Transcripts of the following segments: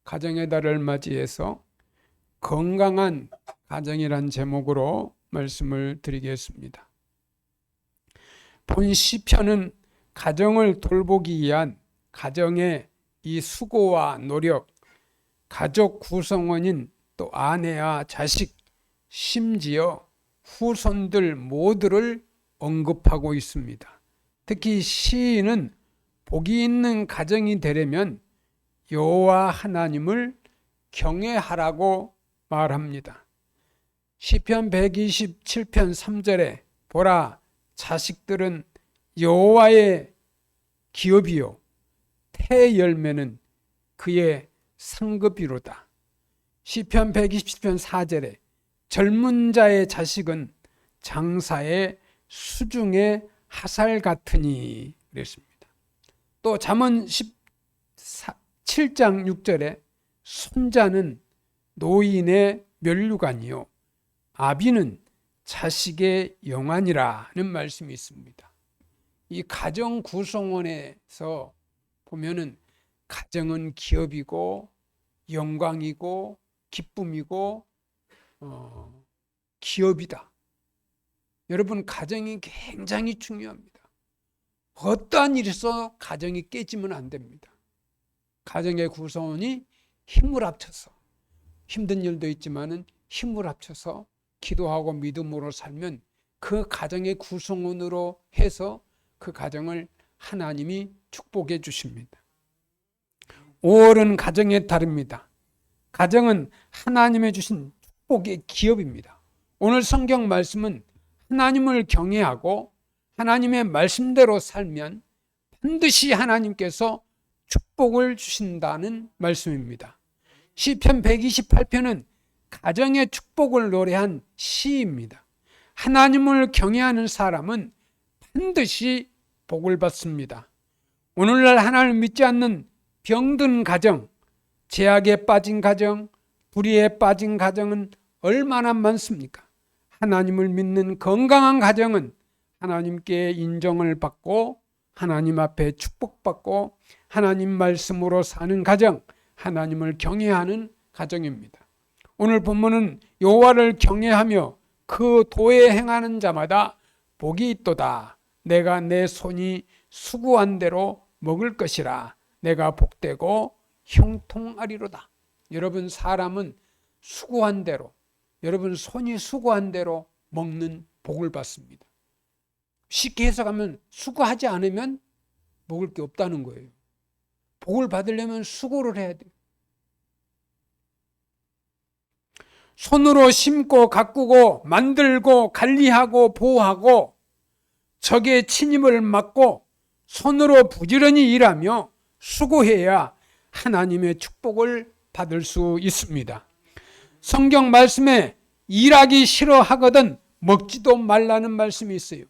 가정의 달을 맞이해서 건강한 가정이란 제목으로 말씀을 드리겠습니다. 본 시편은 가정을 돌보기 위한 가정의 이 수고와 노력, 가족 구성원인 또 아내와 자식, 심지어 후손들 모두를 언급하고 있습니다. 특히 시인은 복이 있는 가정이 되려면 여호와 하나님을 경외하라고 말합니다. 시편 127편 3절에 보라, 자식들은 여호와의 기업이요 태 열매는 그의 상급이로다. 시편 120편 4절에 젊은 자의 자식은 장사의 수중의 하살 같으니 그랬습니다. 또 잠언 7장 6절에 손자는 노인의 면류관이요 아비는 자식의 영안이라는 말씀이 있습니다. 이 가정 구성원에서 보면은 가정은 기업이고 영광이고 기쁨이고 기업이다. 여러분, 가정이 굉장히 중요합니다. 어떠한 일이 있어 가정이 깨지면 안 됩니다. 가정의 구성원이 힘을 합쳐서, 힘든 일도 있지만은 힘을 합쳐서 기도하고 믿음으로 살면 그 가정의 구성원으로 해서 그 가정을 하나님이 축복해 주십니다. 5월은 가정의 달입니다. 가정은 하나님의 주신 축복의 기업입니다. 오늘 성경 말씀은 하나님을 경외하고 하나님의 말씀대로 살면 반드시 하나님께서 축복을 주신다는 말씀입니다. 시편 128편은 가정의 축복을 노래한 시입니다. 하나님을 경외하는 사람은 반드시 복을 받습니다. 오늘날 하나님을 믿지 않는 병든 가정, 죄악에 빠진 가정, 불의에 빠진 가정은 얼마나 많습니까? 하나님을 믿는 건강한 가정은 하나님께 인정을 받고 하나님 앞에 축복받고 하나님 말씀으로 사는 가정, 하나님을 경외하는 가정입니다. 오늘 본문은 여호와를 경외하며 그 도에 행하는 자마다 복이 있도다. 내가 내 손이 수고한 대로 먹을 것이라. 내가 복되고 형통하리로다. 여러분, 사람은 수고한 대로, 여러분 손이 수고한 대로 먹는 복을 받습니다. 쉽게 해석하면 수고하지 않으면 먹을 게 없다는 거예요. 복을 받으려면 수고를 해야 돼요. 손으로 심고 가꾸고 만들고 관리하고 보호하고 적의 침입을 막고 손으로 부지런히 일하며 수고해야 하나님의 축복을 받을 수 있습니다. 성경 말씀에 일하기 싫어하거든 먹지도 말라는 말씀이 있어요.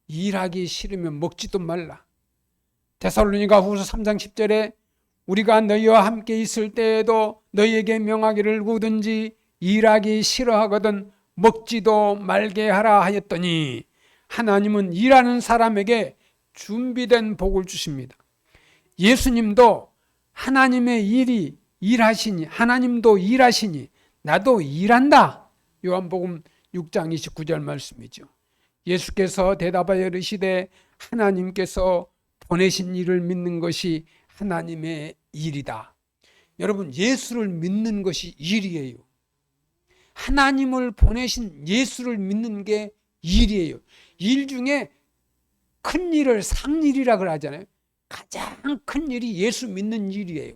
일하기 싫으면 먹지도 말라. 데살로니가 후서 3장 10절에 우리가 너희와 함께 있을 때에도 너희에게 명하기를 누구든지 일하기 싫어하거든 먹지도 말게 하라 하였더니 하나님은 일하는 사람에게 준비된 복을 주십니다. 예수님도 하나님의 일이 일하시니, 하나님도 일하시니 나도 일한다. 요한복음 6장 29절 말씀이죠. 예수께서 대답하여 이르시되 하나님께서 보내신 일을 믿는 것이 하나님의 일이다. 여러분, 예수를 믿는 것이 일이에요. 하나님을 보내신 예수를 믿는 게 일이에요. 일 중에 큰 일을 상일이라 그러잖아요. 가장 큰 일이 예수 믿는 일이에요.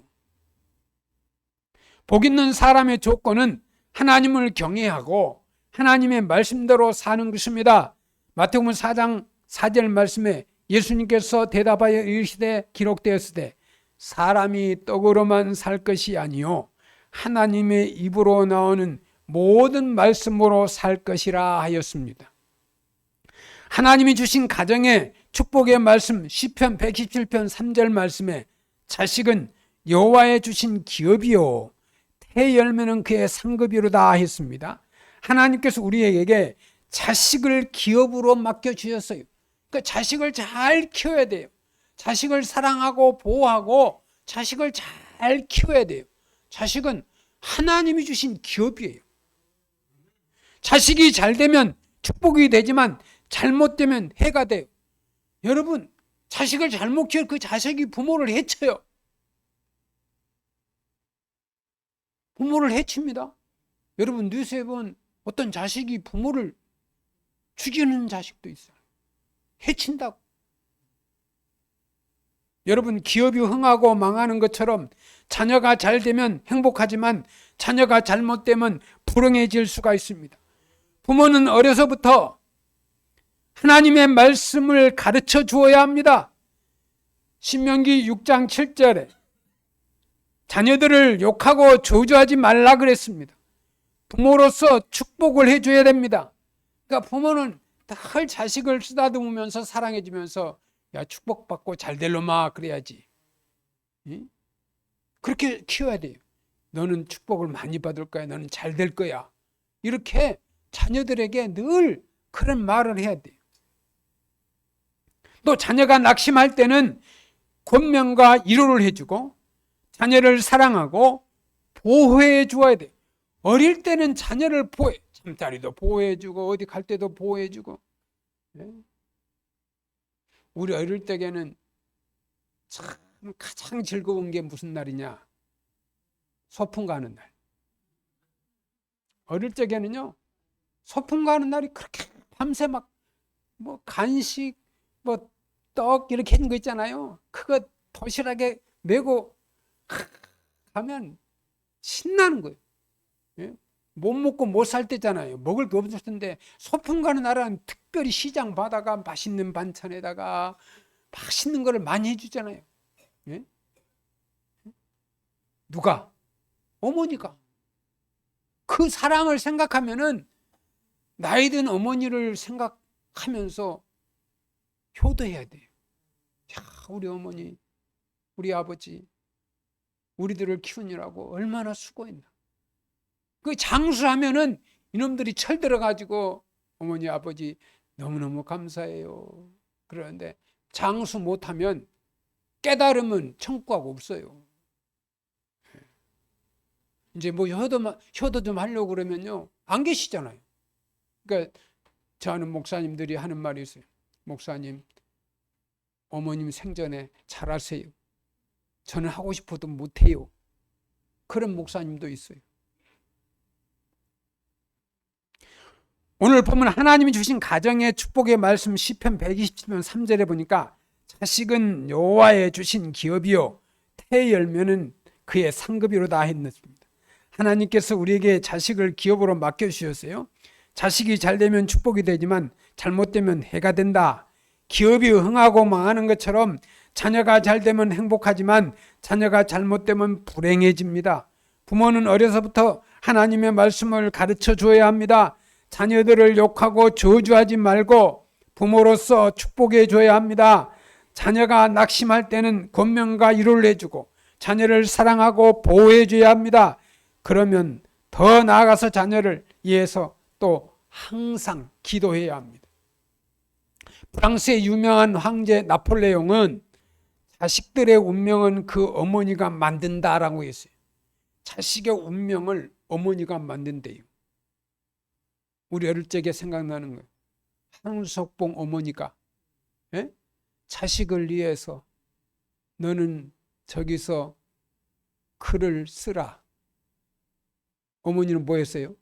복 있는 사람의 조건은 하나님을 경외하고 하나님의 말씀대로 사는 것입니다. 마태복음 4장 4절 말씀에 예수님께서 대답하여 이르시되 기록되었으되 사람이 떡으로만 살 것이 아니요 하나님의 입으로 나오는 모든 말씀으로 살 것이라 하였습니다. 하나님이 주신 가정의 축복의 말씀 시편 117편 3절 말씀에 자식은 여호와의 주신 기업이요 태 열매는 그의 상급이로다 했습니다. 하나님께서 우리에게 자식을 기업으로 맡겨주셨어요. 그러니까 자식을 잘 키워야 돼요. 자식을 사랑하고 보호하고 자식을 잘 잘 키워야 돼요. 자식은 하나님이 주신 기업이에요. 자식이 잘 되면 축복이 되지만 잘못되면 해가 돼요. 여러분, 자식을 잘못 키워 그 자식이 부모를 해쳐요. 부모를 해칩니다. 여러분, 뉴스에 본 어떤 자식이 부모를 죽이는 자식도 있어요. 해친다고. 여러분, 기업이 흥하고 망하는 것처럼 자녀가 잘 되면 행복하지만 자녀가 잘못되면 불행해질 수가 있습니다. 부모는 어려서부터 하나님의 말씀을 가르쳐 주어야 합니다. 신명기 6장 7절에 자녀들을 욕하고 저주하지 말라 그랬습니다. 부모로서 축복을 해줘야 됩니다. 그러니까 부모는 늘 자식을 쓰다듬으면서 사랑해주면서 야, 축복받고 잘 될 놈아 그래야지. 응? 그렇게 키워야 돼요. 너는 축복을 많이 받을 거야. 너는 잘 될 거야. 이렇게 자녀들에게 늘 그런 말을 해야 돼요. 또 자녀가 낙심할 때는 권면과 위로를 해주고 자녀를 사랑하고 보호해 주어야 돼요. 어릴 때는 자녀를 보호해, 잠자리도 보호해주고 어디 갈 때도 보호해주고. 네? 우리 어릴 때에는 참 가장 즐거운 게 무슨 날이냐? 소풍 가는 날. 어릴 적에는요, 소풍 가는 날이 그렇게 밤새 막 뭐 간식, 뭐 떡 이렇게 했는 거 있잖아요. 그거 도시락에 메고 가면 신나는 거예요. 예? 못 먹고 못 살 때잖아요. 먹을 게 없을 텐데 소풍 가는 날은 특별히 시장 바다가 맛있는 반찬에다가 맛있는 거를 많이 해주잖아요. 예? 누가? 어머니가. 그 사랑을 생각하면은 나이 든 어머니를 생각하면서 효도해야 돼요. 야, 우리 어머니, 우리 아버지, 우리들을 키우느라고 얼마나 수고했나. 그 장수하면은 이놈들이 철들어가지고 어머니, 아버지 너무너무 감사해요. 그러는데 장수 못하면 깨달으면 천국하고 없어요. 이제 뭐 효도 좀 하려고 그러면요, 안 계시잖아요. 그러니까 저 아는 목사님들이 하는 말이 있어요. 목사님, 어머님 생전에 잘하세요. 저는 하고 싶어도 못해요. 그런 목사님도 있어요. 오늘 보면 하나님이 주신 가정의 축복의 말씀 시편 127편 3절에 보니까 자식은 여호와의 주신 기업이요 태의 열매는 그의 상급이로다 했습니다. 하나님께서 우리에게 자식을 기업으로 맡겨주셨어요. 자식이 잘 되면 축복이 되지만 잘못되면 해가 된다. 기업이 흥하고 망하는 것처럼 자녀가 잘 되면 행복하지만 자녀가 잘못되면 불행해집니다. 부모는 어려서부터 하나님의 말씀을 가르쳐 줘야 합니다. 자녀들을 욕하고 저주하지 말고 부모로서 축복해 줘야 합니다. 자녀가 낙심할 때는 권면과 위로를 해주고 자녀를 사랑하고 보호해 줘야 합니다. 그러면 더 나아가서 자녀를 위해서 또 항상 기도해야 합니다. 프랑스의 유명한 황제 나폴레옹은 자식들의 운명은 그 어머니가 만든다라고 했어요. 자식의 운명을 어머니가 만든대요. 우리 어릴 적에 생각나는 거예요. 한석봉 어머니가 자식을 위해서 너는 저기서 글을 쓰라. 어머니는 뭐 했어요?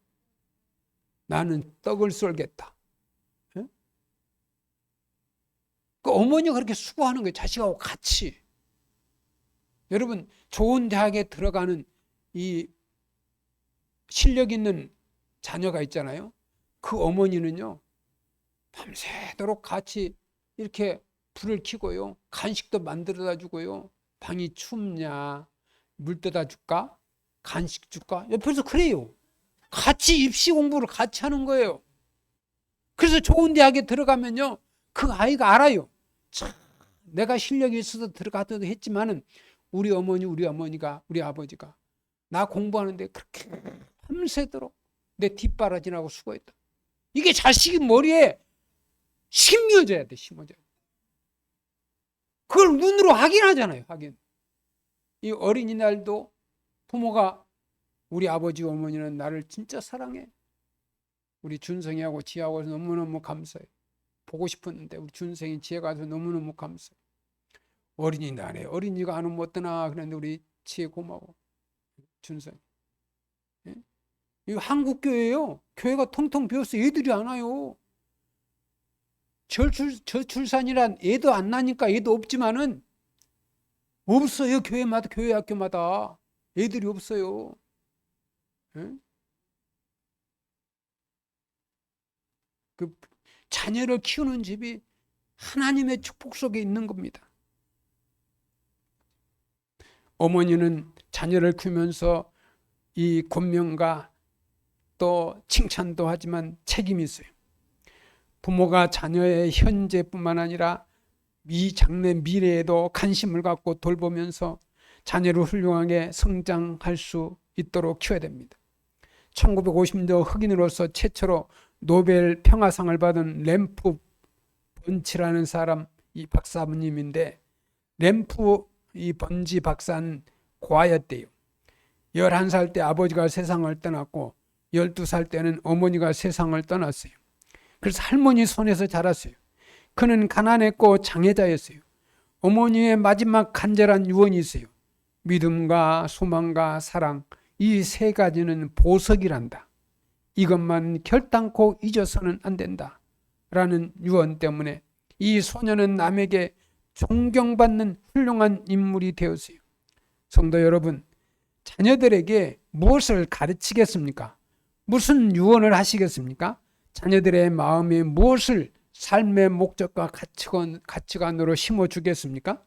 나는 떡을 썰겠다. 그 어머니가 그렇게 수고하는 거예요. 자식하고 같이. 여러분, 좋은 대학에 들어가는 이 실력 있는 자녀가 있잖아요. 그 어머니는요, 밤새도록 같이 이렇게 불을 켜고요, 간식도 만들어다 주고요, 방이 춥냐, 물 떠다 줄까? 간식 줄까? 옆에서 그래요. 같이 입시 공부를 같이 하는 거예요. 그래서 좋은 대학에 들어가면요, 그 아이가 알아요. 참, 내가 실력이 있어서 들어가도 했지만은 우리 어머니가, 우리 아버지가 나 공부하는데 그렇게 밤새도록 내 뒷바라지라고 수고했다. 이게 자식이 머리에 심어져야 돼, 심어져야 돼. 그걸 눈으로 확인하잖아요, 확인. 이 어린이날도 부모가 우리 아버지 어머니는 나를 진짜 사랑해. 우리 준성이하고 지하고 너무너무 감사해. 보고 싶었는데 우리 준성이 지혜가 와서 너무너무 감사해. 어린이날에 어린이가 안 오면 어떠나 그런데 우리 지혜 고마워. 준성. 예? 이거 한국교회예요. 교회가 텅텅 비었어. 애들이 안 와요. 저출산이란 애도 안 나니까 애도 없지만은 없어요. 교회마다 교회 학교마다 애들이 없어요. 예? 그 자녀를 키우는 집이 하나님의 축복 속에 있는 겁니다. 어머니는 자녀를 키우면서 이 권면과 또 칭찬도 하지만 책임이 있어요. 부모가 자녀의 현재뿐만 아니라 장래 미래에도 관심을 갖고 돌보면서 자녀를 훌륭하게 성장할 수 있도록 키워야 됩니다. 1950년 흑인으로서 최초로 노벨 평화상을 받은 램프 번치라는 사람, 이 박사님인데, 램프 이 번지 박사는 고아였대요. 11살 때 아버지가 세상을 떠났고 12살 때는 어머니가 세상을 떠났어요. 그래서 할머니 손에서 자랐어요. 그는 가난했고 장애자였어요. 어머니의 마지막 간절한 유언이 있어요. 믿음과 소망과 사랑, 이 세 가지는 보석이란다. 이것만 결단코 잊어서는 안 된다. 라는 유언 때문에 이 소녀는 남에게 존경받는 훌륭한 인물이 되었어요. 성도 여러분, 자녀들에게 무엇을 가르치겠습니까? 무슨 유언을 하시겠습니까? 자녀들의 마음에 무엇을 삶의 목적과 가치관으로 심어주겠습니까?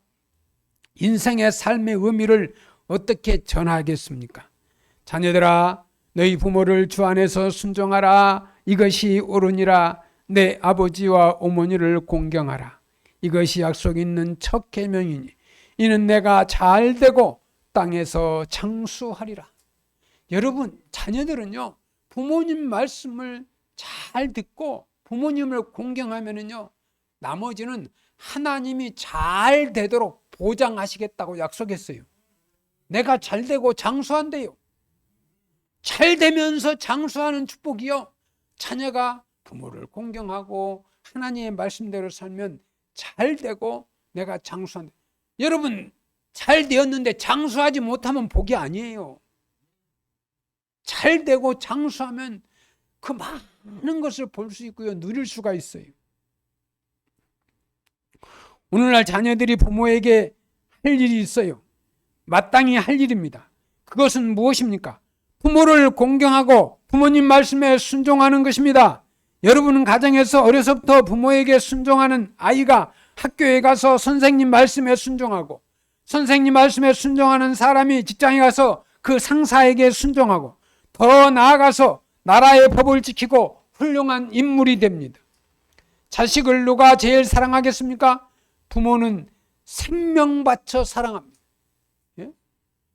인생의 삶의 의미를 어떻게 전하겠습니까? 자녀들아, 너희 부모를 주 안에서 순종하라. 이것이 옳으니라. 내 아버지와 어머니를 공경하라. 이것이 약속 있는 첫 계명이니 이는 내가 잘되고 땅에서 장수하리라. 여러분, 자녀들은요, 부모님 말씀을 잘 듣고 부모님을 공경하면은요, 나머지는 하나님이 잘 되도록 보장하시겠다고 약속했어요. 내가 잘 되고 장수한대요. 잘 되면서 장수하는 축복이요, 자녀가 부모를 공경하고 하나님의 말씀대로 살면 잘 되고 내가 장수한다. 여러분, 잘 되었는데 장수하지 못하면 복이 아니에요. 잘 되고 장수하면 그 많은 것을 볼 수 있고요, 누릴 수가 있어요. 오늘날 자녀들이 부모에게 할 일이 있어요. 마땅히 할 일입니다. 그것은 무엇입니까? 부모를 공경하고 부모님 말씀에 순종하는 것입니다. 여러분은 가정에서 어려서부터 부모에게 순종하는 아이가 학교에 가서 선생님 말씀에 순종하고, 선생님 말씀에 순종하는 사람이 직장에 가서 그 상사에게 순종하고, 더 나아가서 나라의 법을 지키고 훌륭한 인물이 됩니다. 자식을 누가 제일 사랑하겠습니까? 부모는 생명 바쳐 사랑합니다. 예?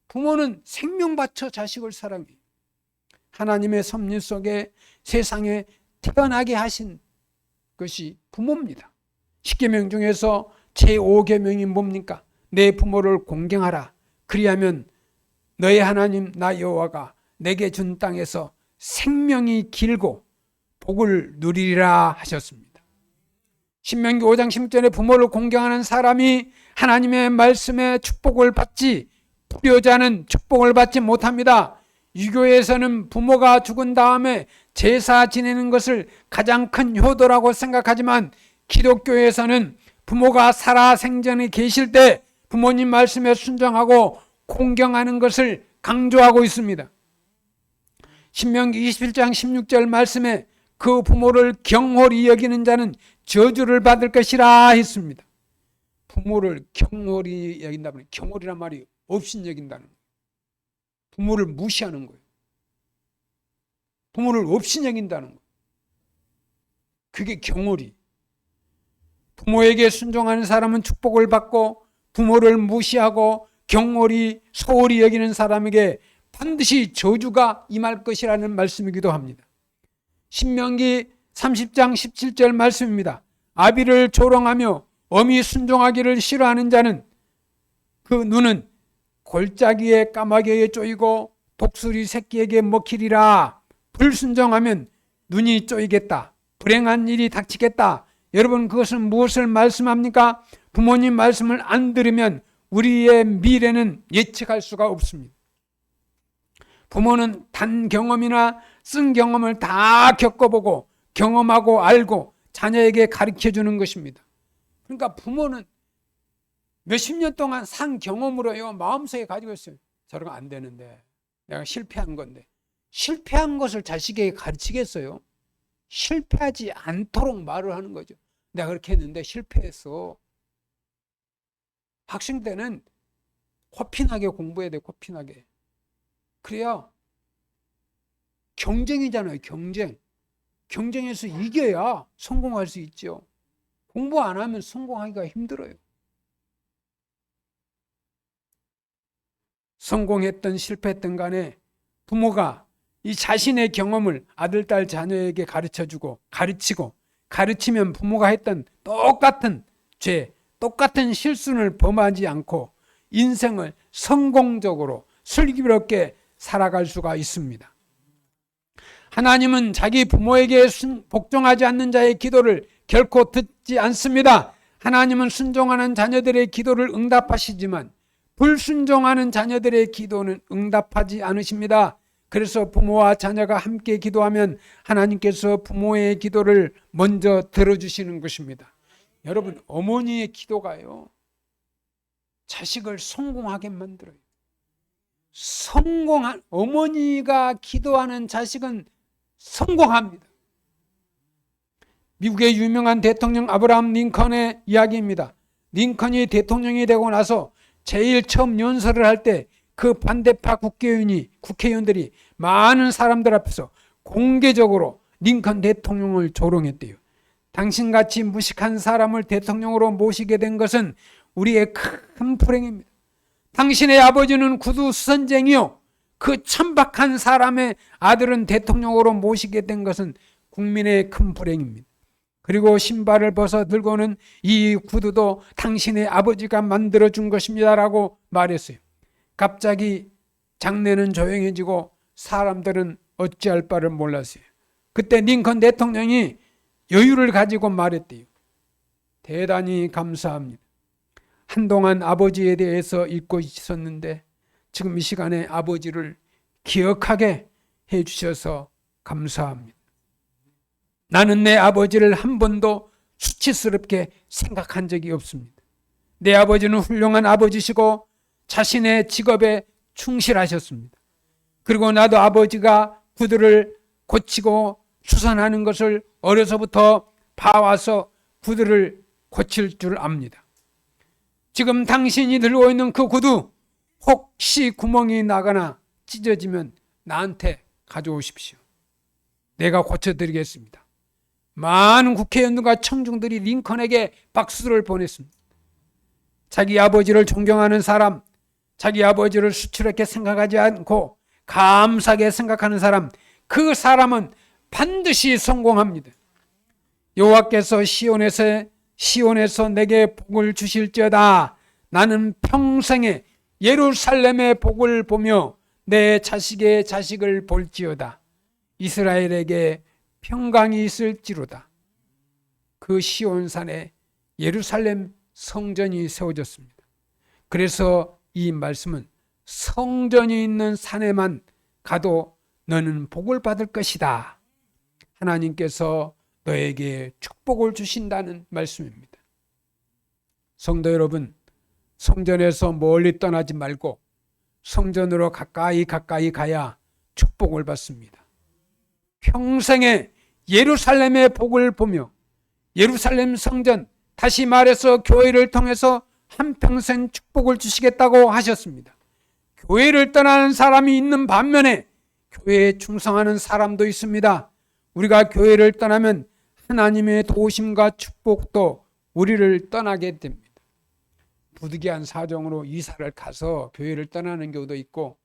부모는 생명 바쳐 자식을 사랑해요. 하나님의 섭리 속에 세상에 태어나게 하신 것이 부모입니다. 10계명 중에서 제5계명이 뭡니까? 내 부모를 공경하라. 그리하면 너의 하나님 나 여호와가 내게 준 땅에서 생명이 길고 복을 누리리라 하셨습니다. 신명기 5장 16절에 부모를 공경하는 사람이 하나님의 말씀에 축복을 받지, 불효자는 축복을 받지 못합니다. 유교에서는 부모가 죽은 다음에 제사 지내는 것을 가장 큰 효도라고 생각하지만, 기독교에서는 부모가 살아 생전에 계실 때 부모님 말씀에 순종하고 공경하는 것을 강조하고 있습니다. 신명기 27장 16절 말씀에 그 부모를 경홀히 여기는 자는 저주를 받을 것이라 했습니다. 부모를 경홀히 여긴다면, 경홀이란 말이 없인 여긴다는 거예요. 부모를 무시하는 거예요. 부모를 없인 여긴다는 거예요. 그게 경홀이. 부모에게 순종하는 사람은 축복을 받고, 부모를 무시하고 경홀히 소홀히 여기는 사람에게 반드시 저주가 임할 것이라는 말씀이기도 합니다. 신명기 30장 17절 말씀입니다. 아비를 조롱하며 어미 순종하기를 싫어하는 자는 그 눈은 골짜기에 까마귀에 쪼이고 독수리 새끼에게 먹히리라. 불순종하면 눈이 쪼이겠다. 불행한 일이 닥치겠다. 여러분, 그것은 무엇을 말씀합니까? 부모님 말씀을 안 들으면 우리의 미래는 예측할 수가 없습니다. 부모는 단 경험이나 쓴 경험을 다 겪어보고 경험하고 알고 자녀에게 가르쳐주는 것입니다. 그러니까 부모는 몇십 년 동안 산 경험으로요, 마음속에 가지고 있어요. 저러면 안 되는데, 내가 실패한 건데. 실패한 것을 자식에게 가르치겠어요? 실패하지 않도록 말을 하는 거죠. 내가 그렇게 했는데 실패했어. 학생 때는 코피나게 공부해야 돼. 코피나게. 그래야 경쟁이잖아요. 경쟁에서 이겨야 성공할 수 있죠. 공부 안 하면 성공하기가 힘들어요. 성공했든 실패했든 간에 부모가 이 자신의 경험을 아들, 딸, 자녀에게 가르쳐주고 가르치면 부모가 했던 똑같은 죄, 똑같은 실수를 범하지 않고 인생을 성공적으로 슬기롭게 살아갈 수가 있습니다. 하나님은 자기 부모에게 복종하지 않는 자의 기도를 결코 듣지 않습니다. 하나님은 순종하는 자녀들의 기도를 응답하시지만 불순종하는 자녀들의 기도는 응답하지 않으십니다. 그래서 부모와 자녀가 함께 기도하면 하나님께서 부모의 기도를 먼저 들어주시는 것입니다. 여러분, 어머니의 기도가요, 자식을 성공하게 만들어요. 어머니가 기도하는 자식은 성공합니다. 미국의 유명한 대통령 아브라함 링컨의 이야기입니다. 링컨이 대통령이 되고 나서 제일 처음 연설을 할 때 그 반대파 국회의원들이 많은 사람들 앞에서 공개적으로 링컨 대통령을 조롱했대요. 당신같이 무식한 사람을 대통령으로 모시게 된 것은 우리의 큰 불행입니다. 당신의 아버지는 구두 수선쟁이요, 그 천박한 사람의 아들은 대통령으로 모시게 된 것은 국민의 큰 불행입니다. 그리고 신발을 벗어 들고는 이 구두도 당신의 아버지가 만들어준 것입니다라고 말했어요. 갑자기 장내는 조용해지고 사람들은 어찌할 바를 몰랐어요. 그때 링컨 대통령이 여유를 가지고 말했대요. 대단히 감사합니다. 한동안 아버지에 대해서 잊고 있었는데 지금 이 시간에 아버지를 기억하게 해주셔서 감사합니다. 나는 내 아버지를 한 번도 수치스럽게 생각한 적이 없습니다. 내 아버지는 훌륭한 아버지시고 자신의 직업에 충실하셨습니다. 그리고 나도 아버지가 구두를 고치고 수선하는 것을 어려서부터 봐와서 구두를 고칠 줄 압니다. 지금 당신이 들고 있는 그 구두, 혹시 구멍이 나거나 찢어지면 나한테 가져오십시오. 내가 고쳐드리겠습니다. 많은 국회의원들과 청중들이 링컨에게 박수를 보냈습니다. 자기 아버지를 존경하는 사람, 자기 아버지를 수치롭게 생각하지 않고 감사하게 생각하는 사람, 그 사람은 반드시 성공합니다. 여호와께서 시온에서 내게 복을 주실지어다. 나는 평생에 예루살렘의 복을 보며 내 자식의 자식을 볼지어다. 이스라엘에게 평강이 있을지로다. 그 시온산에 예루살렘 성전이 세워졌습니다. 그래서 이 말씀은 성전이 있는 산에만 가도 너는 복을 받을 것이다. 하나님께서 너에게 축복을 주신다는 말씀입니다. 성도 여러분, 성전에서 멀리 떠나지 말고 성전으로 가까이 가야 축복을 받습니다. 평생에 예루살렘의 복을 보며 예루살렘 성전, 다시 말해서 교회를 통해서 한평생 축복을 주시겠다고 하셨습니다. 교회를 떠나는 사람이 있는 반면에 교회에 충성하는 사람도 있습니다. 우리가 교회를 떠나면 하나님의 도우심과 축복도 우리를 떠나게 됩니다. 부득이한 사정으로 이사를 가서 교회를 떠나는 경우도 있고,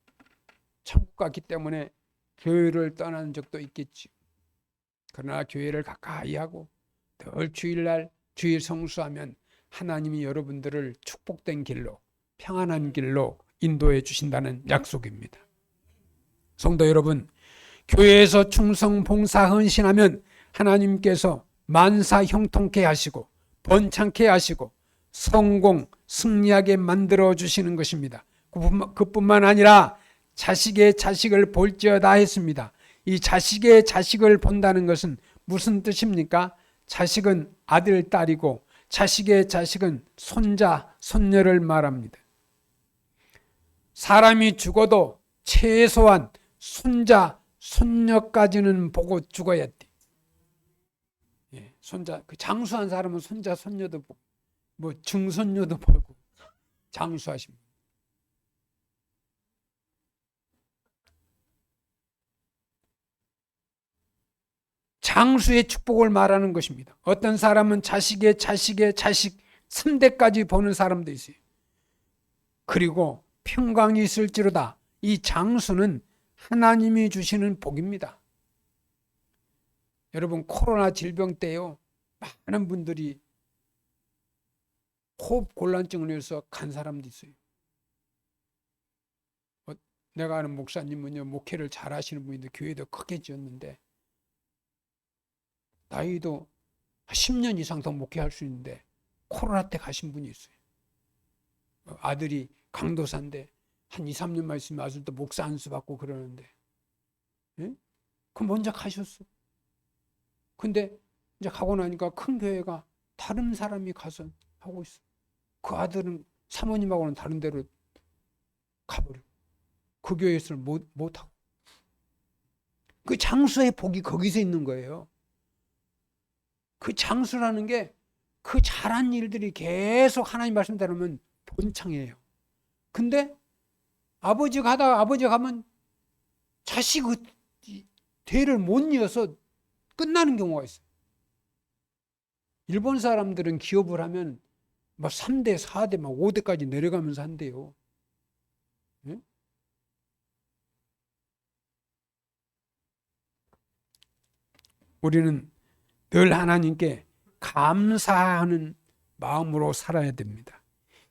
천국 갔기 때문에 교회를 떠나는 적도 있겠지. 그러나 교회를 가까이 하고 늘 주일날 주일 성수하면 하나님이 여러분들을 축복된 길로, 평안한 길로 인도해 주신다는 약속입니다. 성도 여러분, 교회에서 충성, 봉사, 헌신하면 하나님께서 만사 형통케 하시고 번창케 하시고 성공, 승리하게 만들어 주시는 것입니다. 그뿐만 아니라 자식의 자식을 볼지어다 했습니다. 이 자식의 자식을 본다는 것은 무슨 뜻입니까? 자식은 아들, 딸이고 자식의 자식은 손자, 손녀를 말합니다. 사람이 죽어도 최소한 손자, 손녀까지는 보고 죽어야 돼. 손자, 그 장수한 사람은 손자, 손녀도 보고, 뭐 증손녀도 보고 장수하신 분. 장수의 축복을 말하는 것입니다. 어떤 사람은 자식의 자식의 자식 3대까지 보는 사람도 있어요. 그리고 평강이 있을지로다. 이 장수는 하나님이 주시는 복입니다. 여러분, 코로나 질병 때요, 많은 분들이 호흡 곤란증을 위해서 간 사람도 있어요. 내가 아는 목사님은요, 목회를 잘 하시는 분인데 교회도 크게 지었는데 나이도 10년 이상 더 목회할 수 있는데 코로나 때 가신 분이 있어요. 아들이 강도사인데 한 2, 3년만 있으면 아들도 목사 안수 받고 그러는데, 예? 그럼 먼저 가셨어. 근데 이제 가고 나니까 큰 교회가 다른 사람이 가서 하고 있어. 그 아들은 사모님하고는 다른 데로 가버려. 그 교회에서는 못하고. 그 장수의 복이 거기서 있는 거예요. 그 장수라는 게 그 잘한 일들이 계속 하나님 말씀 따르면 본창이에요. 근데 아버지 가다가 아버지 가면 자식 대를 못 이어서 끝나는 경우가 있어요. 일본 사람들은 기업을 하면 막 3대, 4대, 막 5대까지 내려가면서 한대요. 네? 우리는 늘 하나님께 감사하는 마음으로 살아야 됩니다.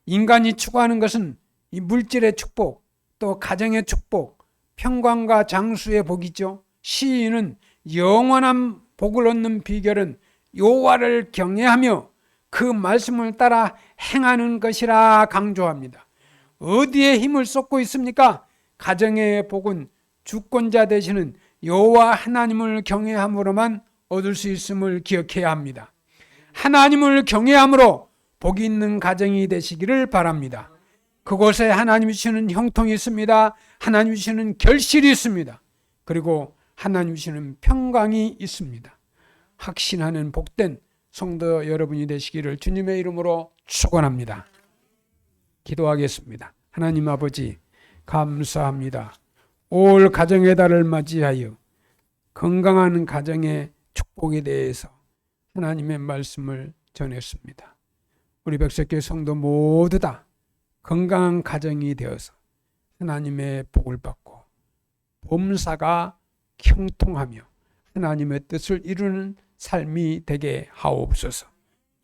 인간이 추구하는 것은 이 물질의 축복, 또 가정의 축복, 평강과 장수의 복이죠. 시인은 영원한 복을 얻는 비결은 여호와를 경외하며 그 말씀을 따라 행하는 것이라 강조합니다. 어디에 힘을 쏟고 있습니까? 가정의 복은 주권자 되시는 여호와 하나님을 경외함으로만 얻을 수 있음을 기억해야 합니다. 하나님을 경외함으로 복이 있는 가정이 되시기를 바랍니다. 그곳에 하나님이 주시는 형통이 있습니다. 하나님이 주시는 결실이 있습니다. 그리고 하나님이 주시는 평강이 있습니다. 확신하는 복된 성도 여러분이 되시기를 주님의 이름으로 축원합니다. 기도하겠습니다. 하나님 아버지, 감사합니다. 올 가정의 달을 맞이하여 건강한 가정의 축복에 대해서 하나님의 말씀을 전했습니다. 우리 백석교회 성도 모두 다 건강한 가정이 되어서 하나님의 복을 받고 범사가 형통하며 하나님의 뜻을 이루는 삶이 되게 하옵소서.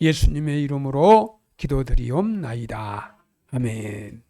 예수님의 이름으로 기도드리옵나이다. 아멘.